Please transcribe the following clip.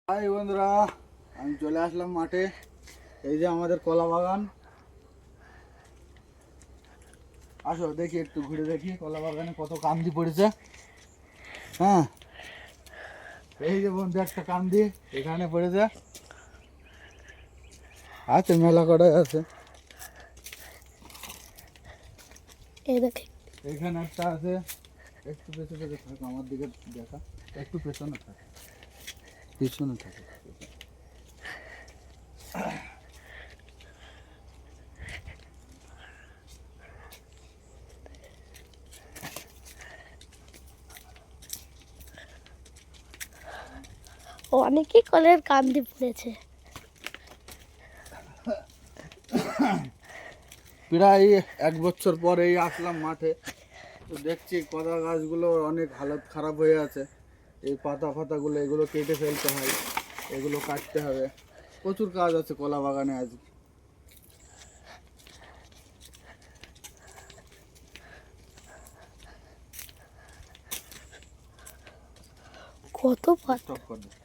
High বন্ধুরা, আমি চলে আসলাম মাঠে। এই যে আমাদের কলা বাগান। আসো দেখি, একটু ঘুরে দেখি কলা বাগানে কত কান্দি পড়েছে। হ্যাঁ, এই যে বন্ধু একটা কান্দি এখানে পড়েছে, আছে মেলা কটাই আছে। এখানে একটা আছে। একটু পেছনে থাকো, আমার দিকে দেখা, একটু পেছনে থাকে, পিছনে থাকে। অনেকই কলের কান্দি পড়েছে। প্রায় 1 বছর পরেই আসলাম মাঠে। তো দেখছি কলা গাছগুলো অনেক হালত খারাপ হয়ে আছে। এই পাতা ফাতাগুলো এগুলো কেটে ফেলতে হয়, এগুলো কাটতে হবে। প্রচুর কাজ আছে কলা বাগানে আজ। কত পাতা। স্টপ করে দে।